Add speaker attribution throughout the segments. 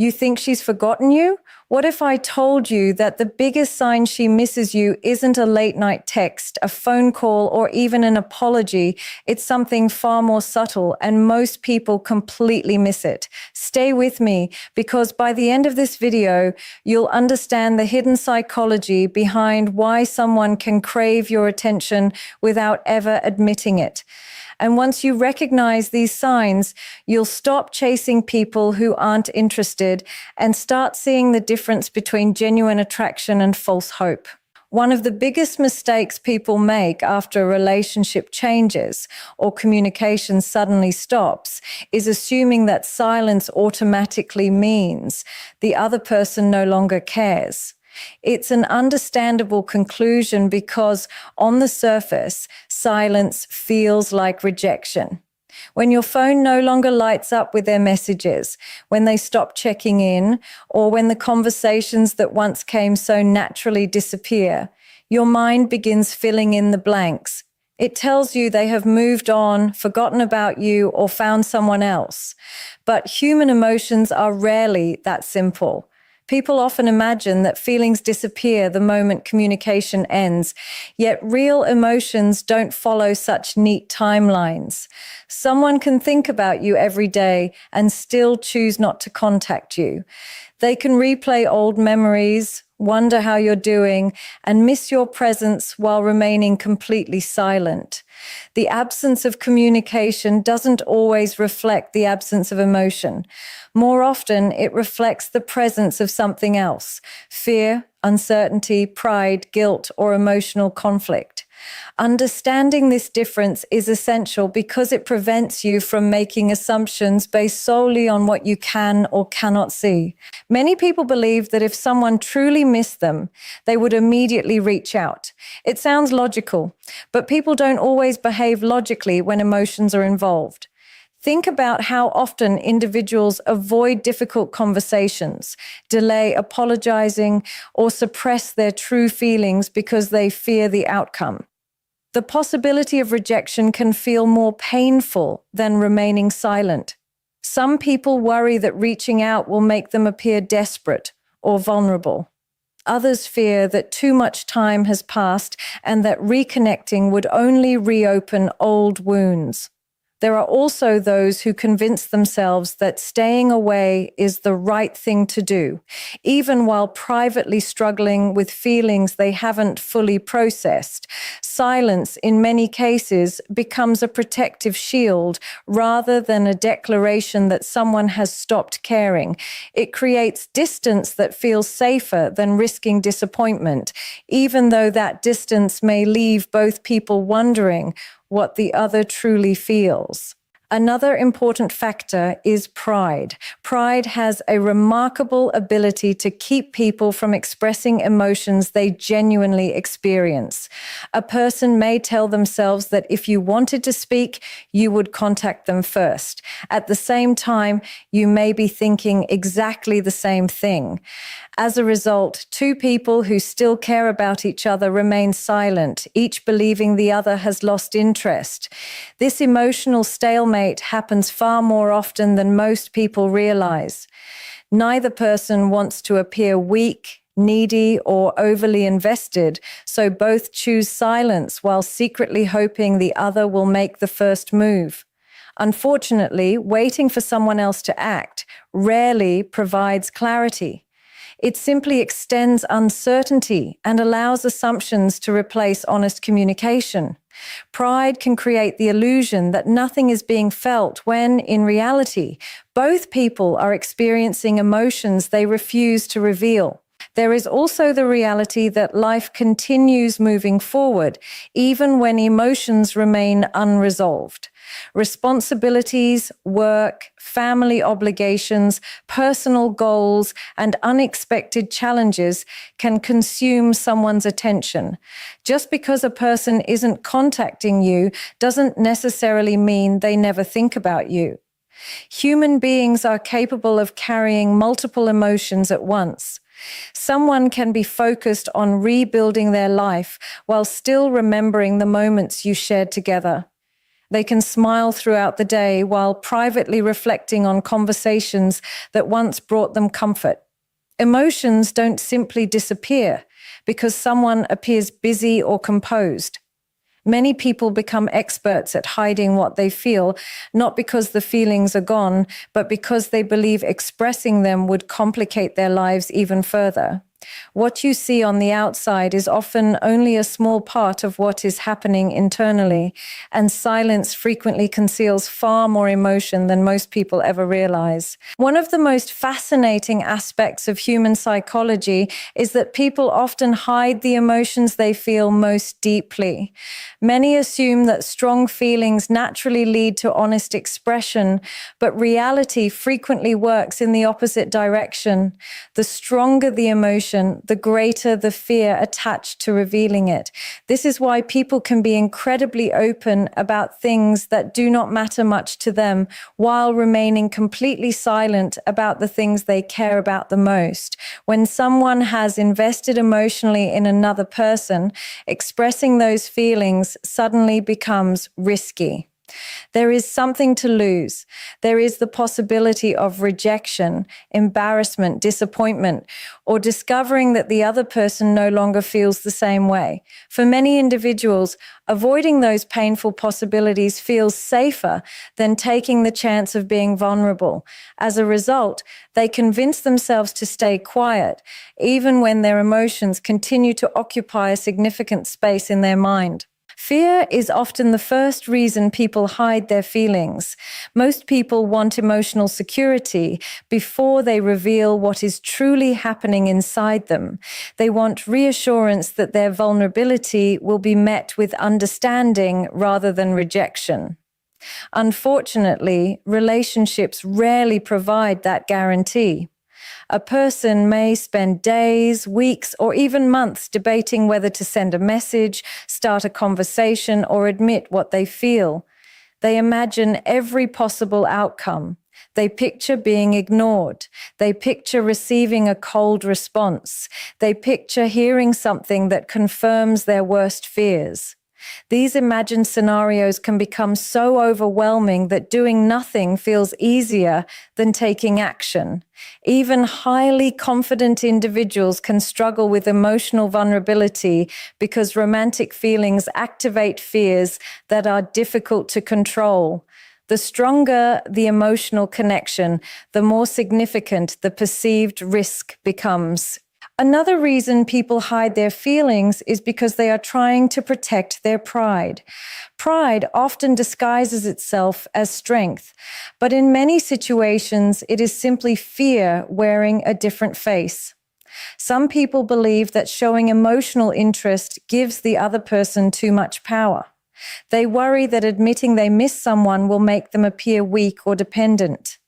Speaker 1: You think she's forgotten you? What if I told you that the biggest sign she misses you isn't a late night text, a phone call, or even an apology? It's something far more subtle, and most people completely miss it. Stay with me, because by the end of this video, you'll understand the hidden psychology behind why someone can crave your attention without ever admitting it. And once you recognize these signs, you'll stop chasing people who aren't interested and start seeing the difference between genuine attraction and false hope. One of the biggest mistakes people make after a relationship changes or communication suddenly stops is assuming that silence automatically means the other person no longer cares. It's an understandable conclusion because on the surface, silence feels like rejection. When your phone no longer lights up with their messages, when they stop checking in, or when the conversations that once came so naturally disappear, your mind begins filling in the blanks. It tells you they have moved on, forgotten about you, or found someone else. But human emotions are rarely that simple. People often imagine that feelings disappear the moment communication ends, yet real emotions don't follow such neat timelines. Someone can think about you every day and still choose not to contact you. They can replay old memories, wonder how you're doing, and miss your presence while remaining completely silent. The absence of communication doesn't always reflect the absence of emotion. More often, it reflects the presence of something else: fear, uncertainty, pride, guilt, or emotional conflict. Understanding this difference is essential because it prevents you from making assumptions based solely on what you can or cannot see. Many people believe that if someone truly missed them, they would immediately reach out. It sounds logical, but people don't always behave logically when emotions are involved. Think about how often individuals avoid difficult conversations, delay apologizing, or suppress their true feelings because they fear the outcome. The possibility of rejection can feel more painful than remaining silent. Some people worry that reaching out will make them appear desperate or vulnerable. Others fear that too much time has passed and that reconnecting would only reopen old wounds. There are also those who convince themselves that staying away is the right thing to do, even while privately struggling with feelings they haven't fully processed. Silence, in many cases, becomes a protective shield rather than a declaration that someone has stopped caring. It creates distance that feels safer than risking disappointment, even though that distance may leave both people wondering what the other truly feels. Another important factor is pride. Pride has a remarkable ability to keep people from expressing emotions they genuinely experience. A person may tell themselves that if you wanted to speak, you would contact them first. At the same time, you may be thinking exactly the same thing. As a result, two people who still care about each other remain silent, each believing the other has lost interest. This emotional stalemate happens far more often than most people realize. Neither person wants to appear weak, needy, or overly invested, so both choose silence while secretly hoping the other will make the first move. Unfortunately, waiting for someone else to act rarely provides clarity. It simply extends uncertainty and allows assumptions to replace honest communication. Pride can create the illusion that nothing is being felt when, in reality, both people are experiencing emotions they refuse to reveal. There is also the reality that life continues moving forward, even when emotions remain unresolved. Responsibilities, work, family obligations, personal goals, and unexpected challenges can consume someone's attention. Just because a person isn't contacting you doesn't necessarily mean they never think about you. Human beings are capable of carrying multiple emotions at once. Someone can be focused on rebuilding their life while still remembering the moments you shared together. They can smile throughout the day while privately reflecting on conversations that once brought them comfort. Emotions don't simply disappear because someone appears busy or composed. Many people become experts at hiding what they feel, not because the feelings are gone, but because they believe expressing them would complicate their lives even further. What you see on the outside is often only a small part of what is happening internally, and silence frequently conceals far more emotion than most people ever realize. One of the most fascinating aspects of human psychology is that people often hide the emotions they feel most deeply. Many assume that strong feelings naturally lead to honest expression, but reality frequently works in the opposite direction. The stronger the emotion, the greater the fear attached to revealing it. This is why people can be incredibly open about things that do not matter much to them, while remaining completely silent about the things they care about the most. When someone has invested emotionally in another person, expressing those feelings suddenly becomes risky. There is something to lose. There is the possibility of rejection, embarrassment, disappointment, or discovering that the other person no longer feels the same way. For many individuals, avoiding those painful possibilities feels safer than taking the chance of being vulnerable. As a result, they convince themselves to stay quiet, even when their emotions continue to occupy a significant space in their mind. Fear is often the first reason people hide their feelings. Most people want emotional security before they reveal what is truly happening inside them. They want reassurance that their vulnerability will be met with understanding rather than rejection. Unfortunately, relationships rarely provide that guarantee. A person may spend days, weeks, or even months debating whether to send a message, start a conversation, or admit what they feel. They imagine every possible outcome. They picture being ignored. They picture receiving a cold response. They picture hearing something that confirms their worst fears. These imagined scenarios can become so overwhelming that doing nothing feels easier than taking action. Even highly confident individuals can struggle with emotional vulnerability because romantic feelings activate fears that are difficult to control. The stronger the emotional connection, the more significant the perceived risk becomes. Another reason people hide their feelings is because they are trying to protect their pride. Pride often disguises itself as strength, but in many situations, it is simply fear wearing a different face. Some people believe that showing emotional interest gives the other person too much power. They worry that admitting they miss someone will make them appear weak or dependent.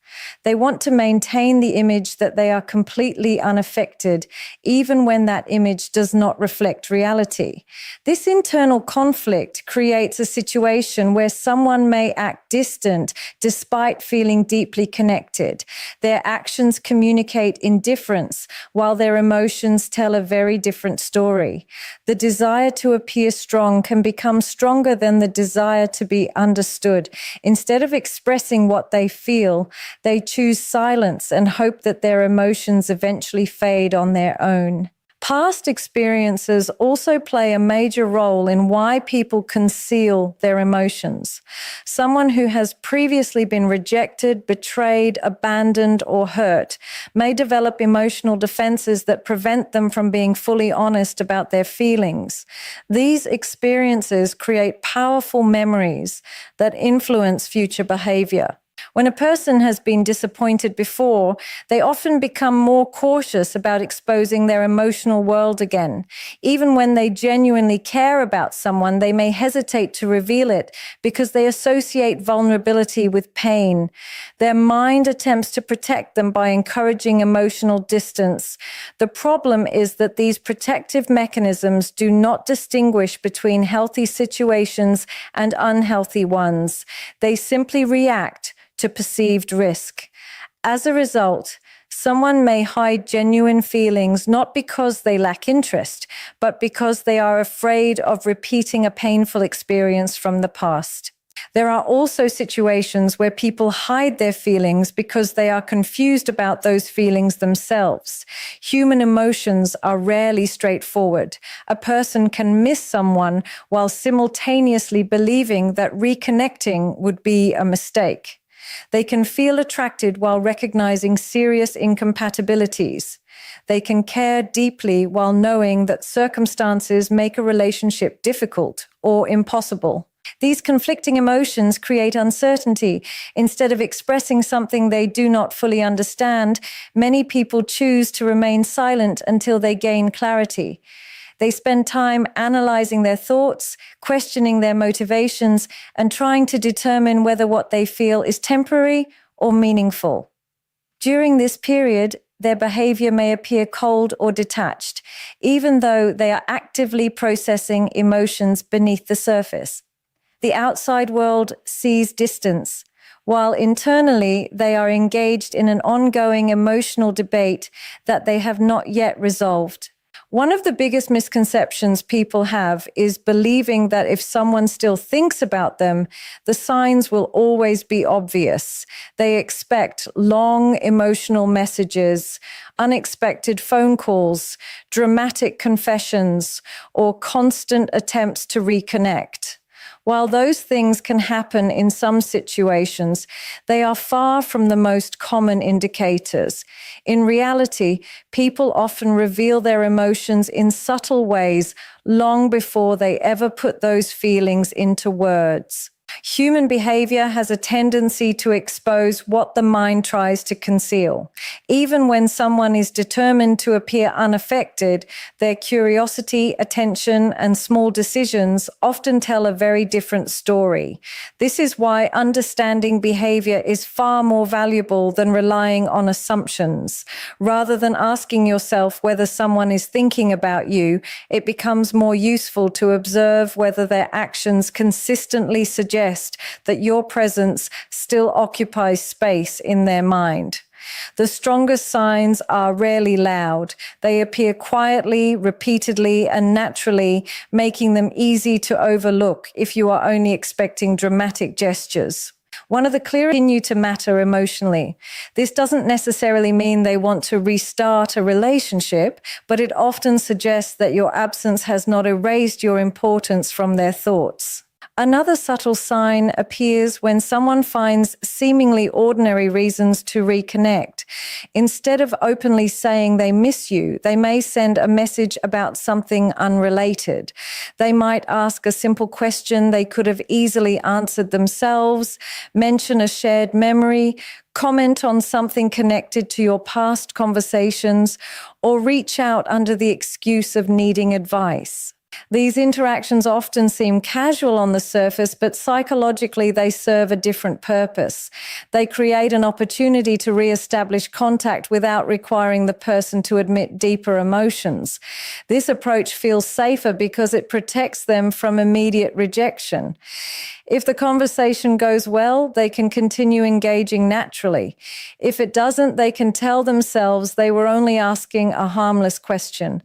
Speaker 1: They want to maintain the image that they are completely unaffected, even when that image does not reflect reality. This internal conflict creates a situation where someone may act distant despite feeling deeply connected. Their actions communicate indifference, while their emotions tell a very different story. The desire to appear strong can become stronger than the desire to be understood. Instead of expressing what they feel, they choose silence and hope that their emotions eventually fade on their own. Past experiences also play a major role in why people conceal their emotions. Someone who has previously been rejected, betrayed, abandoned, or hurt may develop emotional defenses that prevent them from being fully honest about their feelings. These experiences create powerful memories that influence future behavior. When a person has been disappointed before, they often become more cautious about exposing their emotional world again. Even when they genuinely care about someone, they may hesitate to reveal it because they associate vulnerability with pain. Their mind attempts to protect them by encouraging emotional distance. The problem is that these protective mechanisms do not distinguish between healthy situations and unhealthy ones. They simply react to perceived risk. As a result, someone may hide genuine feelings not because they lack interest, but because they are afraid of repeating a painful experience from the past. There are also situations where people hide their feelings because they are confused about those feelings themselves. Human emotions are rarely straightforward. A person can miss someone while simultaneously believing that reconnecting would be a mistake. They can feel attracted while recognizing serious incompatibilities. They can care deeply while knowing that circumstances make a relationship difficult or impossible. These conflicting emotions create uncertainty. Instead of expressing something they do not fully understand, many people choose to remain silent until they gain clarity. They spend time analyzing their thoughts, questioning their motivations, and trying to determine whether what they feel is temporary or meaningful. During this period, their behavior may appear cold or detached, even though they are actively processing emotions beneath the surface. The outside world sees distance, while internally they are engaged in an ongoing emotional debate that they have not yet resolved. One of the biggest misconceptions people have is believing that if someone still thinks about them, the signs will always be obvious. They expect long emotional messages, unexpected phone calls, dramatic confessions, or constant attempts to reconnect. While those things can happen in some situations, they are far from the most common indicators. In reality, people often reveal their emotions in subtle ways long before they ever put those feelings into words. Human behavior has a tendency to expose what the mind tries to conceal. Even when someone is determined to appear unaffected, their curiosity, attention, and small decisions often tell a very different story. This is why understanding behavior is far more valuable than relying on assumptions. Rather than asking yourself whether someone is thinking about you, it becomes more useful to observe whether their actions consistently suggest that your presence still occupies space in their mind. The strongest signs are rarely loud. They appear quietly, repeatedly, and naturally, making them easy to overlook if you are only expecting dramatic gestures. One of the clearest continue to matter emotionally. This doesn't necessarily mean they want to restart a relationship, but it often suggests that your absence has not erased your importance from their thoughts. Another subtle sign appears when someone finds seemingly ordinary reasons to reconnect. Instead of openly saying they miss you, they may send a message about something unrelated. They might ask a simple question they could have easily answered themselves, mention a shared memory, comment on something connected to your past conversations, or reach out under the excuse of needing advice. These interactions often seem casual on the surface, but psychologically they serve a different purpose. They create an opportunity to reestablish contact without requiring the person to admit deeper emotions. This approach feels safer because it protects them from immediate rejection. If the conversation goes well, they can continue engaging naturally. If it doesn't, they can tell themselves they were only asking a harmless question.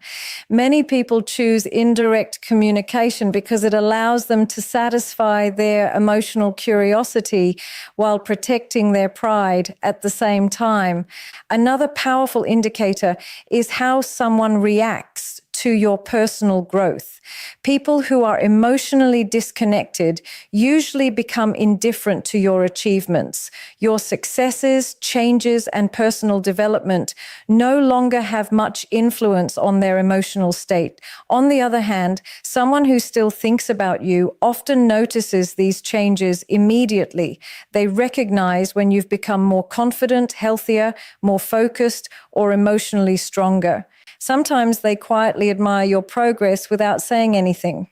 Speaker 1: Many people choose indirect communication because it allows them to satisfy their emotional curiosity while protecting their pride at the same time. Another powerful indicator is how someone reacts to your personal growth. People who are emotionally disconnected usually become indifferent to your achievements. Your successes, changes, and personal development no longer have much influence on their emotional state. On the other hand, someone who still thinks about you often notices these changes immediately. They recognize when you've become more confident, healthier, more focused, or emotionally stronger. Sometimes they quietly admire your progress without saying anything.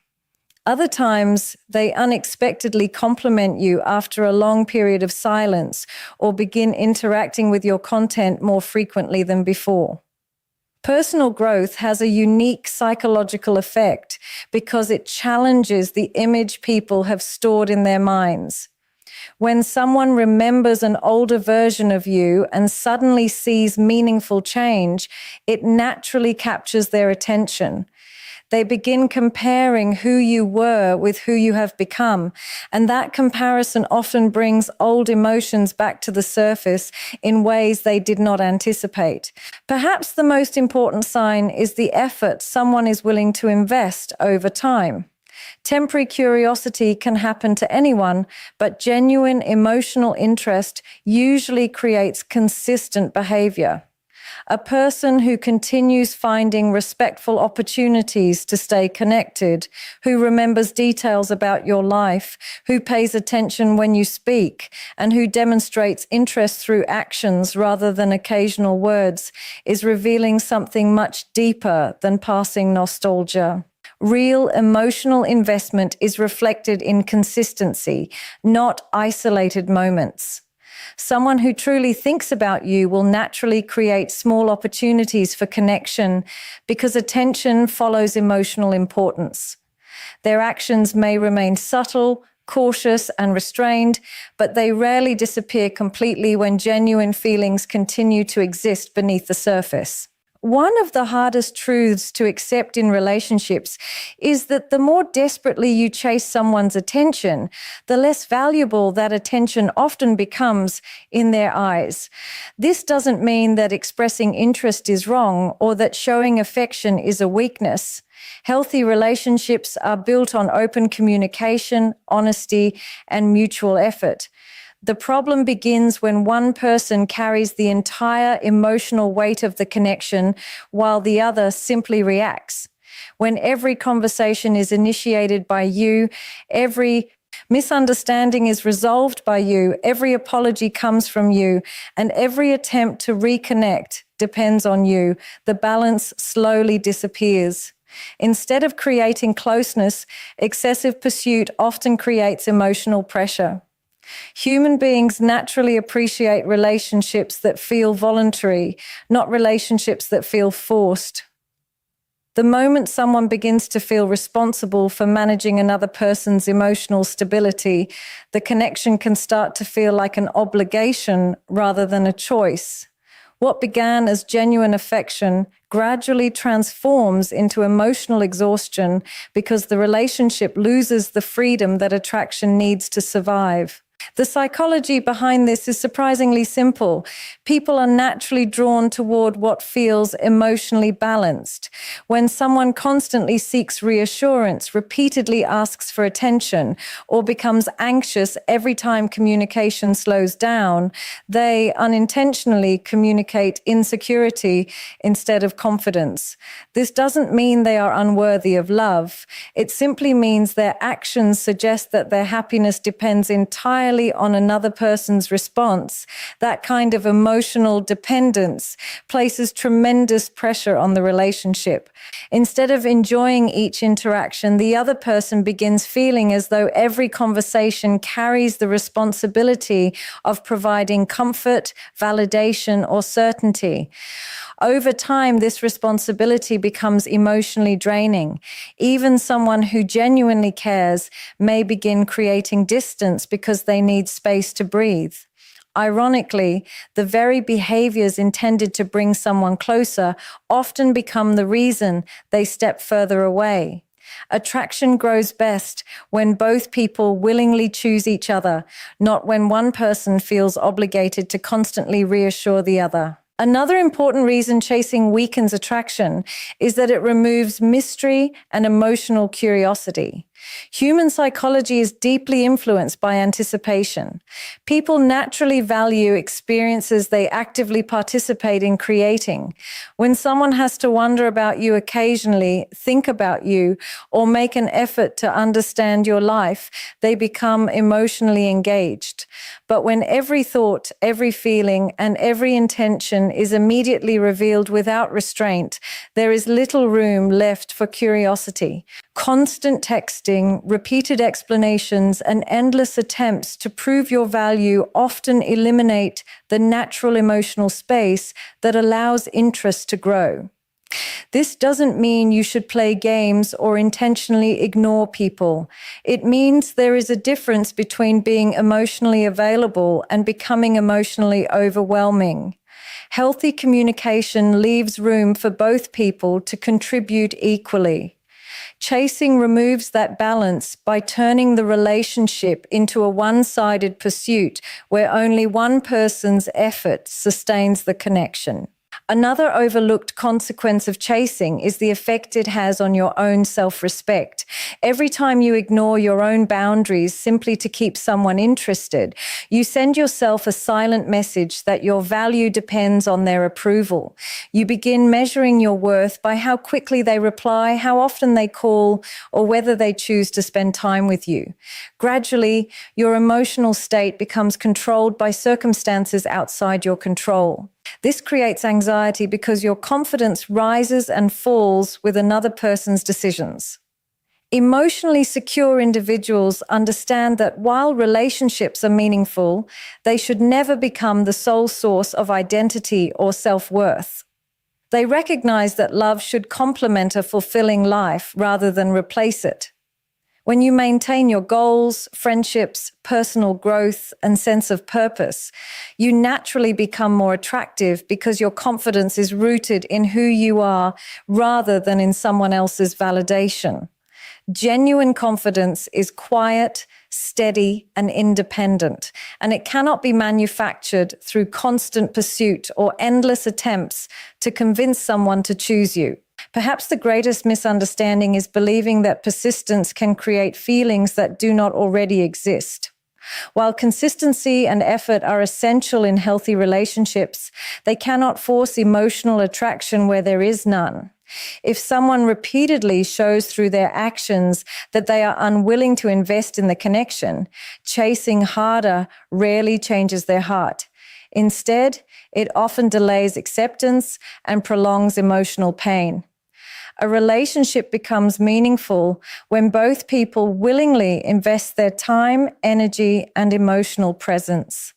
Speaker 1: Other times, they unexpectedly compliment you after a long period of silence or begin interacting with your content more frequently than before. Personal growth has a unique psychological effect because it challenges the image people have stored in their minds. When someone remembers an older version of you and suddenly sees meaningful change, it naturally captures their attention. They begin comparing who you were with who you have become. And that comparison often brings old emotions back to the surface in ways they did not anticipate. Perhaps the most important sign is the effort someone is willing to invest over time. Temporary curiosity can happen to anyone, but genuine emotional interest usually creates consistent behavior. A person who continues finding respectful opportunities to stay connected, who remembers details about your life, who pays attention when you speak, and who demonstrates interest through actions rather than occasional words, is revealing something much deeper than passing nostalgia. Real emotional investment is reflected in consistency, not isolated moments. Someone who truly thinks about you will naturally create small opportunities for connection because attention follows emotional importance. Their actions may remain subtle, cautious, and restrained, but they rarely disappear completely when genuine feelings continue to exist beneath the surface. One of the hardest truths to accept in relationships is that the more desperately you chase someone's attention, the less valuable that attention often becomes in their eyes. This doesn't mean that expressing interest is wrong or that showing affection is a weakness. Healthy relationships are built on open communication, honesty, and mutual effort. The problem begins when one person carries the entire emotional weight of the connection while the other simply reacts. When every conversation is initiated by you, every misunderstanding is resolved by you, every apology comes from you, and every attempt to reconnect depends on you, the balance slowly disappears. Instead of creating closeness, excessive pursuit often creates emotional pressure. Human beings naturally appreciate relationships that feel voluntary, not relationships that feel forced. The moment someone begins to feel responsible for managing another person's emotional stability, the connection can start to feel like an obligation rather than a choice. What began as genuine affection gradually transforms into emotional exhaustion because the relationship loses the freedom that attraction needs to survive. The psychology behind this is surprisingly simple. People are naturally drawn toward what feels emotionally balanced. When someone constantly seeks reassurance, repeatedly asks for attention, or becomes anxious every time communication slows down, they unintentionally communicate insecurity instead of confidence. This doesn't mean they are unworthy of love. It simply means their actions suggest that their happiness depends entirely on another person's response. That kind of emotional dependence places tremendous pressure on the relationship. Instead of enjoying each interaction, the other person begins feeling as though every conversation carries the responsibility of providing comfort, validation, or certainty. Over time, this responsibility becomes emotionally draining. Even someone who genuinely cares may begin creating distance because they need space to breathe. Ironically, the very behaviors intended to bring someone closer often become the reason they step further away. Attraction grows best when both people willingly choose each other, not when one person feels obligated to constantly reassure the other. Another important reason chasing weakens attraction is that it removes mystery and emotional curiosity. Human psychology is deeply influenced by anticipation. People naturally value experiences they actively participate in creating. When someone has to wonder about you occasionally, think about you, or make an effort to understand your life, they become emotionally engaged. But when every thought, every feeling, and every intention is immediately revealed without restraint, there is little room left for curiosity. Constant texting, repeated explanations, and endless attempts to prove your value often eliminate the natural emotional space that allows interest to grow. This doesn't mean you should play games or intentionally ignore people. It means there is a difference between being emotionally available and becoming emotionally overwhelming. Healthy communication leaves room for both people to contribute equally. Chasing removes that balance by turning the relationship into a one-sided pursuit where only one person's effort sustains the connection. Another overlooked consequence of chasing is the effect it has on your own self-respect. Every time you ignore your own boundaries simply to keep someone interested, you send yourself a silent message that your value depends on their approval. You begin measuring your worth by how quickly they reply, how often they call, or whether they choose to spend time with you. Gradually, your emotional state becomes controlled by circumstances outside your control. This creates anxiety because your confidence rises and falls with another person's decisions. Emotionally secure individuals understand that while relationships are meaningful, they should never become the sole source of identity or self-worth. They recognize that love should complement a fulfilling life rather than replace it. When you maintain your goals, friendships, personal growth, and sense of purpose, you naturally become more attractive because your confidence is rooted in who you are rather than in someone else's validation. Genuine confidence is quiet, steady, and independent, and it cannot be manufactured through constant pursuit or endless attempts to convince someone to choose you. Perhaps the greatest misunderstanding is believing that persistence can create feelings that do not already exist. While consistency and effort are essential in healthy relationships, they cannot force emotional attraction where there is none. If someone repeatedly shows through their actions that they are unwilling to invest in the connection, chasing harder rarely changes their heart. Instead, it often delays acceptance and prolongs emotional pain. A relationship becomes meaningful when both people willingly invest their time, energy, and emotional presence.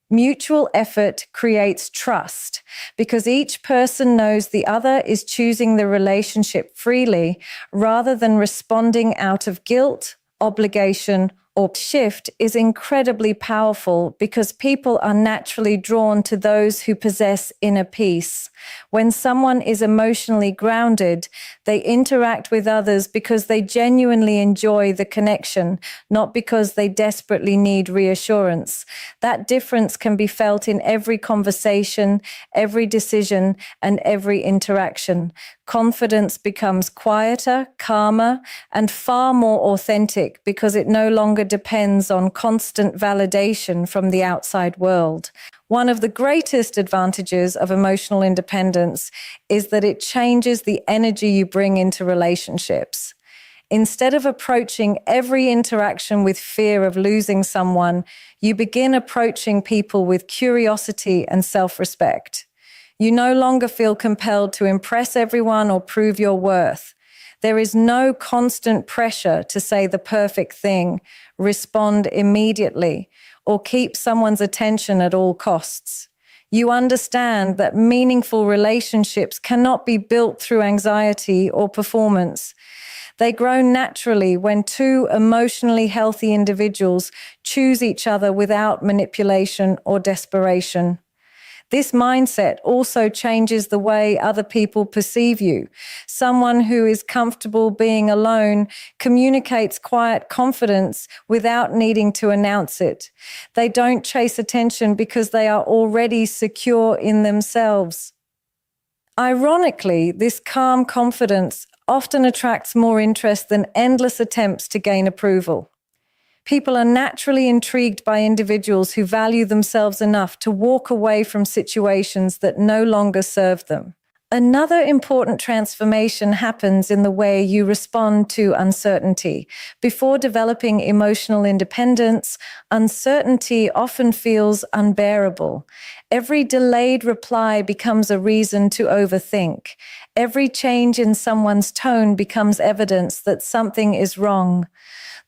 Speaker 1: Mutual effort creates trust because each person knows the other is choosing the relationship freely rather than responding out of guilt, obligation, or shift is incredibly powerful because people are naturally drawn to those who possess inner peace. When someone is emotionally grounded, they interact with others because they genuinely enjoy the connection, not because they desperately need reassurance. That difference can be felt in every conversation, every decision, and every interaction. Confidence becomes quieter, calmer, and far more authentic because it no longer depends on constant validation from the outside world. One of the greatest advantages of emotional independence is that it changes the energy you bring into relationships. Instead of approaching every interaction with fear of losing someone, you begin approaching people with curiosity and self-respect. You no longer feel compelled to impress everyone or prove your worth. There is no constant pressure to say the perfect thing, respond immediately, or keep someone's attention at all costs. You understand that meaningful relationships cannot be built through anxiety or performance. They grow naturally when two emotionally healthy individuals choose each other without manipulation or desperation. This mindset also changes the way other people perceive you. Someone who is comfortable being alone communicates quiet confidence without needing to announce it. They don't chase attention because they are already secure in themselves. Ironically, this calm confidence often attracts more interest than endless attempts to gain approval. People are naturally intrigued by individuals who value themselves enough to walk away from situations that no longer serve them. Another important transformation happens in the way you respond to uncertainty. Before developing emotional independence, uncertainty often feels unbearable. Every delayed reply becomes a reason to overthink. Every change in someone's tone becomes evidence that something is wrong.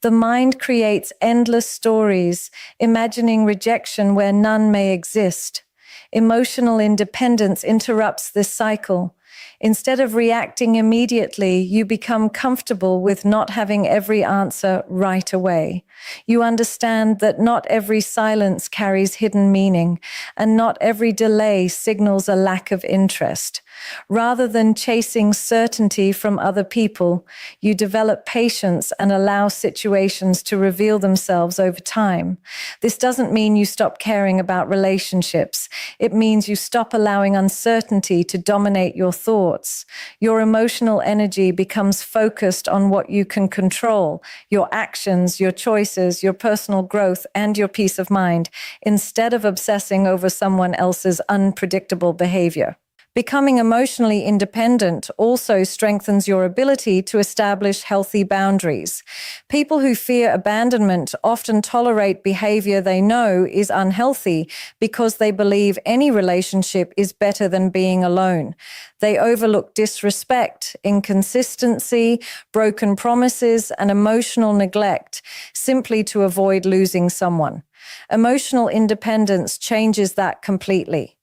Speaker 1: The mind creates endless stories, imagining rejection where none may exist. Emotional independence interrupts this cycle. Instead of reacting immediately, you become comfortable with not having every answer right away. You understand that not every silence carries hidden meaning, and not every delay signals a lack of interest. Rather than chasing certainty from other people, you develop patience and allow situations to reveal themselves over time. This doesn't mean you stop caring about relationships. It means you stop allowing uncertainty to dominate your thoughts. Your emotional energy becomes focused on what you can control, your actions, your choices, your personal growth, and your peace of mind, instead of obsessing over someone else's unpredictable behavior. Becoming emotionally independent also strengthens your ability to establish healthy boundaries. People who fear abandonment often tolerate behavior they know is unhealthy because they believe any relationship is better than being alone. They overlook disrespect, inconsistency, broken promises, and emotional neglect simply to avoid losing someone. Emotional independence changes that completely.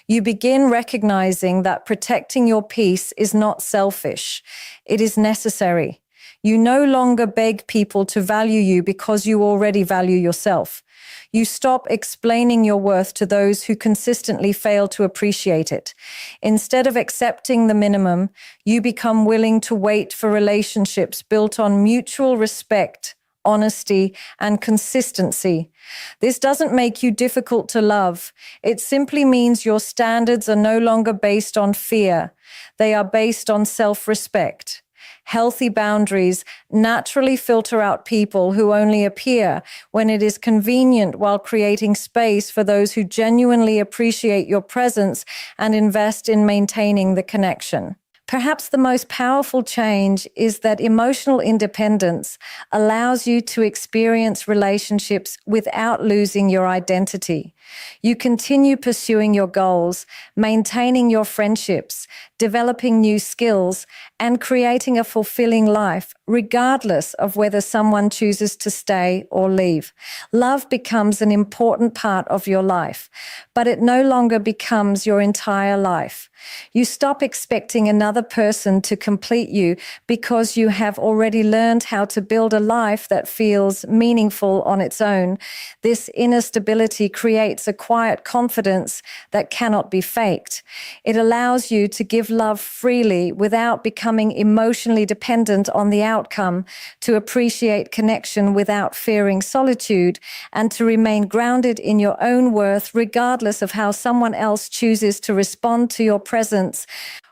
Speaker 1: You begin recognizing that protecting your peace is not selfish. It is necessary. You no longer beg people to value you because you already value yourself. You stop explaining your worth to those who consistently fail to appreciate it. Instead of accepting the minimum, you become willing to wait for relationships built on mutual respect, honesty, and consistency. This doesn't make you difficult to love. It simply means your standards are no longer based on fear. They are based on self-respect. Healthy boundaries naturally filter out people who only appear when it is convenient, while creating space for those who genuinely appreciate your presence and invest in maintaining the connection. Perhaps the most powerful change is that emotional independence allows you to experience relationships without losing your identity. You continue pursuing your goals, maintaining your friendships, developing new skills, and creating a fulfilling life, regardless of whether someone chooses to stay or leave. Love becomes an important part of your life, but it no longer becomes your entire life. You stop expecting another person to complete you because you have already learned how to build a life that feels meaningful on its own. This inner stability creates a quiet confidence that cannot be faked. It allows you to give love freely without becoming emotionally dependent on the outcome, to appreciate connection without fearing solitude, and to remain grounded in your own worth regardless of how someone else chooses to respond to your presence.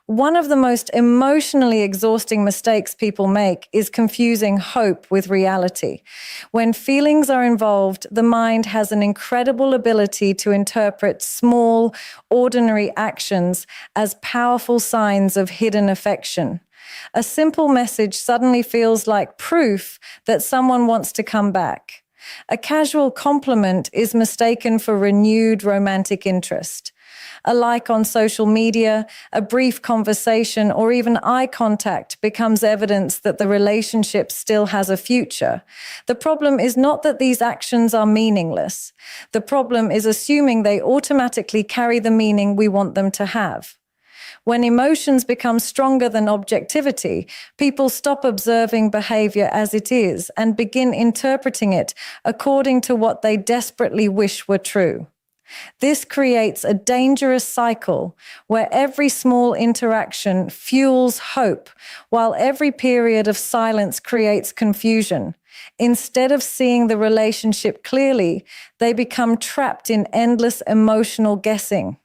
Speaker 1: One of the most emotionally exhausting mistakes people make is confusing hope with reality. When feelings are involved, the mind has an incredible ability to interpret small, ordinary actions as powerful signs of hidden affection. A simple message suddenly feels like proof that someone wants to come back. A casual compliment is mistaken for renewed romantic interest. A like on social media, a brief conversation, or even eye contact becomes evidence that the relationship still has a future. The problem is not that these actions are meaningless. The problem is assuming they automatically carry the meaning we want them to have. When emotions become stronger than objectivity, people stop observing behavior as it is and begin interpreting it according to what they desperately wish were true. This creates a dangerous cycle where every small interaction fuels hope, while every period of silence creates confusion. Instead of seeing the relationship clearly, they become trapped in endless emotional guessing.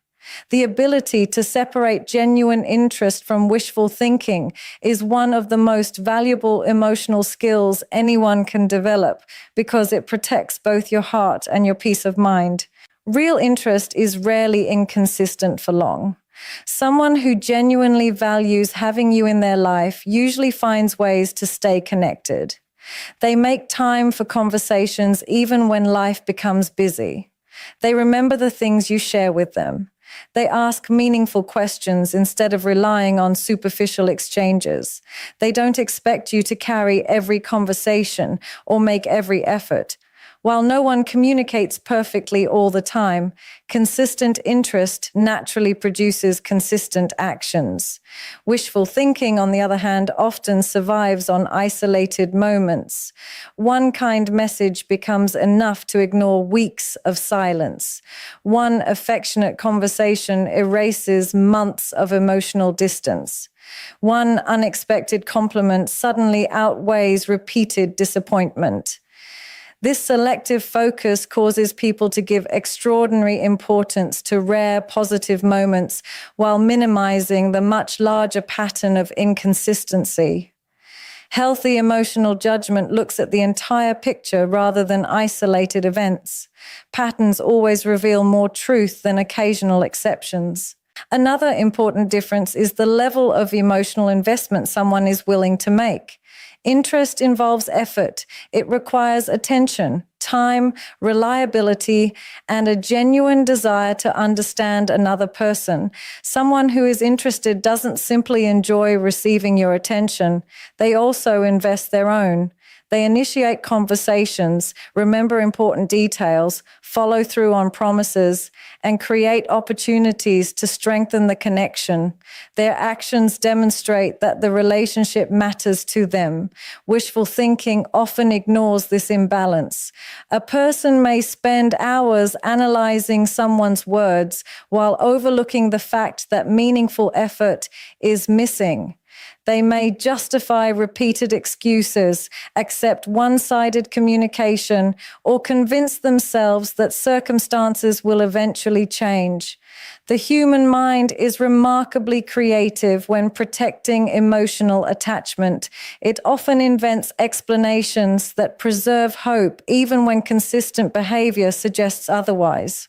Speaker 1: The ability to separate genuine interest from wishful thinking is one of the most valuable emotional skills anyone can develop because it protects both your heart and your peace of mind. Real interest is rarely inconsistent for long. Someone who genuinely values having you in their life usually finds ways to stay connected. They make time for conversations even when life becomes busy. They remember the things you share with them. They ask meaningful questions instead of relying on superficial exchanges. They don't expect you to carry every conversation or make every effort. While no one communicates perfectly all the time, consistent interest naturally produces consistent actions. Wishful thinking, on the other hand, often survives on isolated moments. One kind message becomes enough to ignore weeks of silence. One affectionate conversation erases months of emotional distance. One unexpected compliment suddenly outweighs repeated disappointment. This selective focus causes people to give extraordinary importance to rare positive moments while minimizing the much larger pattern of inconsistency. Healthy emotional judgment looks at the entire picture rather than isolated events. Patterns always reveal more truth than occasional exceptions. Another important difference is the level of emotional investment someone is willing to make. Interest involves effort. It requires attention, time, reliability, and a genuine desire to understand another person. Someone who is interested doesn't simply enjoy receiving your attention. They also invest their own. They initiate conversations, remember important details, follow through on promises, and create opportunities to strengthen the connection. Their actions demonstrate that the relationship matters to them. Wishful thinking often ignores this imbalance. A person may spend hours analyzing someone's words while overlooking the fact that meaningful effort is missing. They may justify repeated excuses, accept one-sided communication, or convince themselves that circumstances will eventually change. The human mind is remarkably creative when protecting emotional attachment. It often invents explanations that preserve hope, even when consistent behavior suggests otherwise.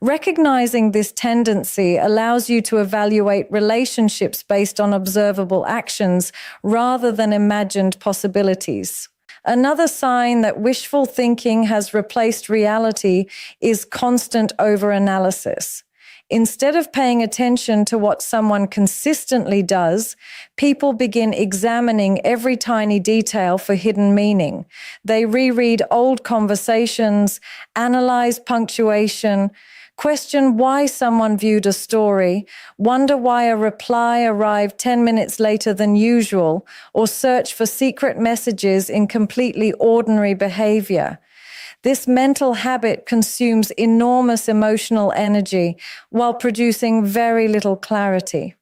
Speaker 1: Recognizing this tendency allows you to evaluate relationships based on observable actions rather than imagined possibilities. Another sign that wishful thinking has replaced reality is constant overanalysis. Instead of paying attention to what someone consistently does, people begin examining every tiny detail for hidden meaning. They reread old conversations, analyze punctuation, question why someone viewed a story, wonder why a reply arrived 10 minutes later than usual, or search for secret messages in completely ordinary behavior. This mental habit consumes enormous emotional energy while producing very little clarity.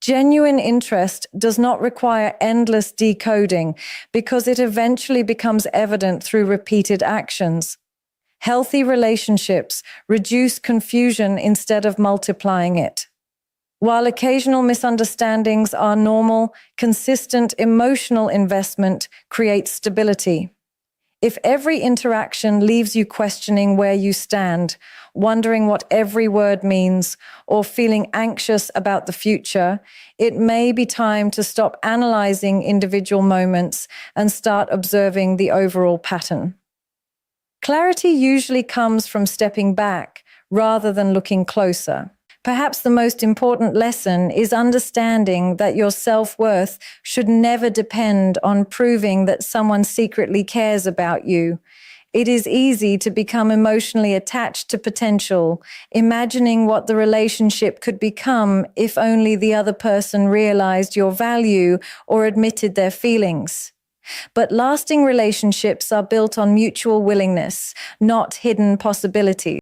Speaker 1: Genuine interest does not require endless decoding because it eventually becomes evident through repeated actions. Healthy relationships reduce confusion instead of multiplying it. While occasional misunderstandings are normal, consistent emotional investment creates stability. If every interaction leaves you questioning where you stand, wondering what every word means, or feeling anxious about the future, it may be time to stop analyzing individual moments and start observing the overall pattern. Clarity usually comes from stepping back rather than looking closer. Perhaps the most important lesson is understanding that your self-worth should never depend on proving that someone secretly cares about you. It is easy to become emotionally attached to potential, imagining what the relationship could become if only the other person realized your value or admitted their feelings. But lasting relationships are built on mutual willingness, not hidden possibilities.